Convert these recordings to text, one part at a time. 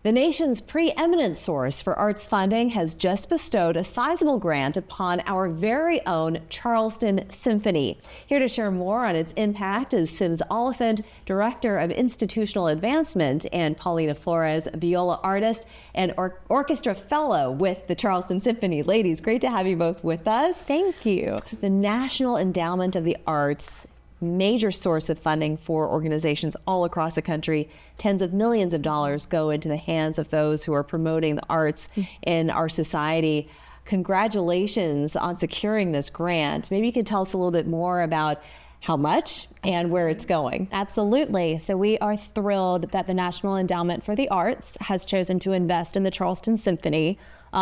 The nation's preeminent source for arts funding has just bestowed a sizable grant upon our very own Charleston Symphony. Here to share more on its impact is Sims Oliphant, Director of Institutional Advancement, and Paulina Flores, viola artist and orchestra fellow with the Charleston Symphony. Ladies, great to have you both with us. Thank you. The National Endowment of the Arts, major source of funding for organizations all across the country. Tens of millions of dollars go into the hands of those who are promoting the arts in our society. Congratulations on securing this grant. Maybe you could tell us a little bit more about how much and where it's going. Absolutely. So we are thrilled that the National Endowment for the Arts has chosen to invest in the Charleston Symphony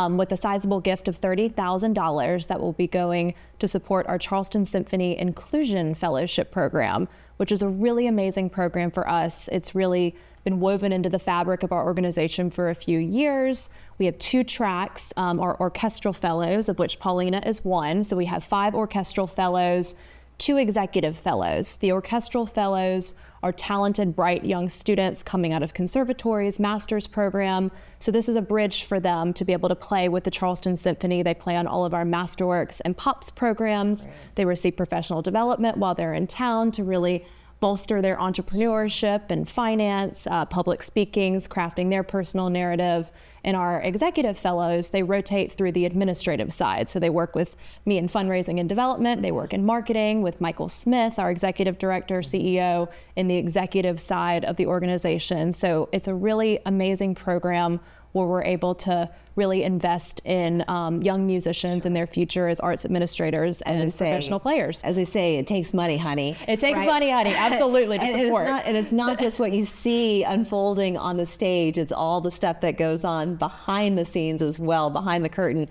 with a sizable gift of $30,000 that will be going to support our Charleston Symphony Inclusion Fellowship Program, which is a really amazing program for us. It's really been woven into the fabric of our organization for a few years. We have 2 tracks, our orchestral fellows, of which Paulina is one. So we have 5 orchestral fellows, 2 executive fellows. The orchestral fellows are talented, bright young students coming out of conservatories, master's program. So this is a bridge for them to be able to play with the Charleston Symphony. They play on all of our Masterworks and POPs programs. Right. They receive professional development while they're in town to really bolster their entrepreneurship and finance, public speakings, crafting their personal narrative. And our executive fellows, they rotate through the administrative side. So they work with me in fundraising and development. They work in marketing with Michael Smith, our executive director, CEO, in the executive side of the organization. So it's a really amazing program where we're able to really invest in young musicians and their future as arts administrators and as professional players. As they say, it takes money, honey. It takes money, honey, absolutely, to support. And it's not just what you see unfolding on the stage, it's all the stuff that goes on behind the scenes as well, behind the curtain.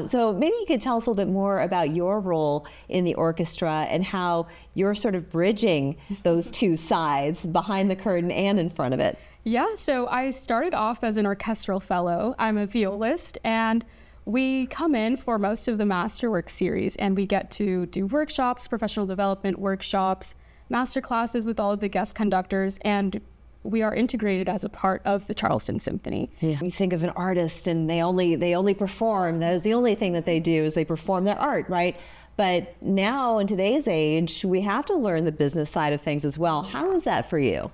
So maybe you could tell us a little bit more about your role in the orchestra and how you're sort of bridging those 2 sides, behind the curtain and in front of it. Yeah, so I started off as an orchestral fellow. I'm a violist, and we come in for most of the Masterwork series, and we get to do workshops, professional development workshops, master classes with all of the guest conductors, and we are integrated as a part of the Charleston Symphony. Yeah. You think of an artist, and they only perform. That is the only thing that they do, is they perform their art, right? But now in today's age, we have to learn the business side of things as well. How is that for you?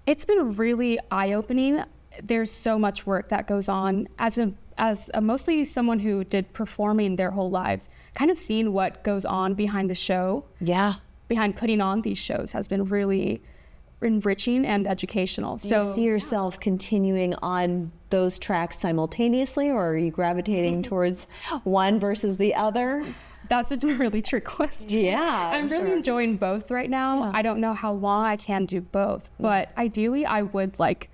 It's been really eye-opening. There's so much work that goes on. As a mostly someone who did performing their whole lives, kind of seeing what goes on behind the show, behind putting on these shows, has been really enriching and educational. Do you see yourself continuing on those tracks simultaneously, or are you gravitating towards one versus the other? That's a really trick question. Yeah, I'm really enjoying both right now. Yeah. I don't know how long I can do both, but ideally I would like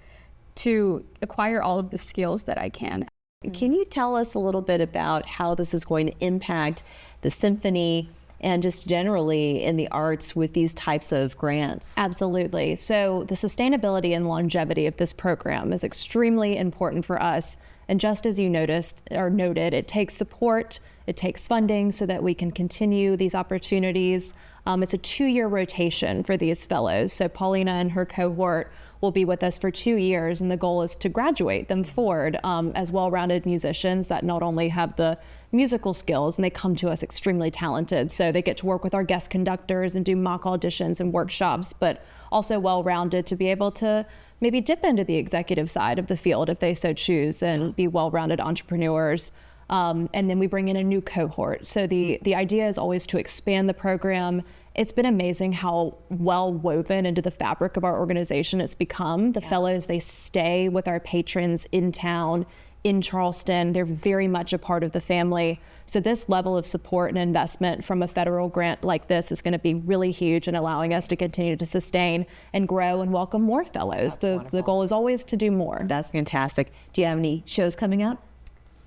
to acquire all of the skills that I can. Can you tell us a little bit about how this is going to impact the symphony and just generally in the arts with these types of grants? Absolutely. So the sustainability and longevity of this program is extremely important for us. And just as you noted, it takes support, it takes funding so that we can continue these opportunities. It's a 2-year rotation for these fellows. So Paulina and her cohort will be with us for 2 years, and the goal is to graduate them forward as well-rounded musicians that not only have the musical skills, and they come to us extremely talented. So they get to work with our guest conductors and do mock auditions and workshops, but also well-rounded to be able to maybe dip into the executive side of the field if they so choose and be well-rounded entrepreneurs. And then we bring in a new cohort. So the idea is always to expand the program. It's been amazing how well woven into the fabric of our organization it's become. The fellows, they stay with our patrons in town, in Charleston. They're very much a part of the family. So this level of support and investment from a federal grant like this is going to be really huge in allowing us to continue to sustain and grow and welcome more fellows. The goal is always to do more. That's fantastic. Do you have any shows coming up?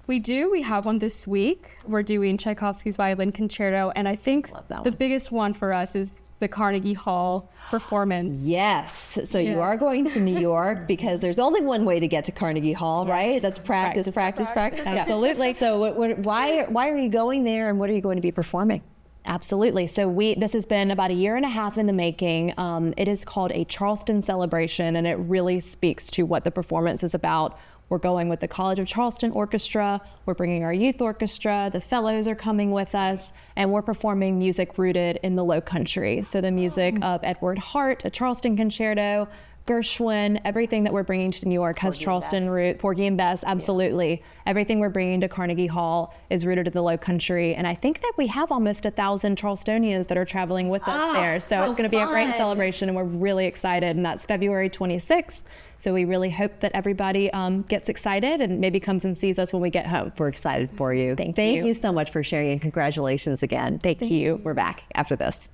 We do. We have one this week. We're doing Tchaikovsky's Violin Concerto, and I think the biggest one for us is the Carnegie Hall performance. Yes. So you are going to New York because there's only one way to get to Carnegie Hall, right? That's practice. Absolutely. So why are you going there, and what are you going to be performing? Absolutely. So this has been about a year and a half in the making. It is called a Charleston Celebration, and it really speaks to what the performance is about. We're going with the College of Charleston Orchestra. We're bringing our youth orchestra. The fellows are coming with us, and we're performing music rooted in the Low Country. So the music of Edward Hart, a Charleston concerto, Gershwin, everything that we're bringing to New York has Charleston root. Porgy and Bess, absolutely. Yeah. Everything we're bringing to Carnegie Hall is rooted in the Low Country. And I think that we have almost 1,000 Charlestonians that are traveling with us there. So it's going to be a great celebration, and we're really excited. And that's February 26th. So we really hope that everybody gets excited and maybe comes and sees us when we get home. We're excited for you. Thank you so much for sharing, and congratulations again. Thank you. We're back after this.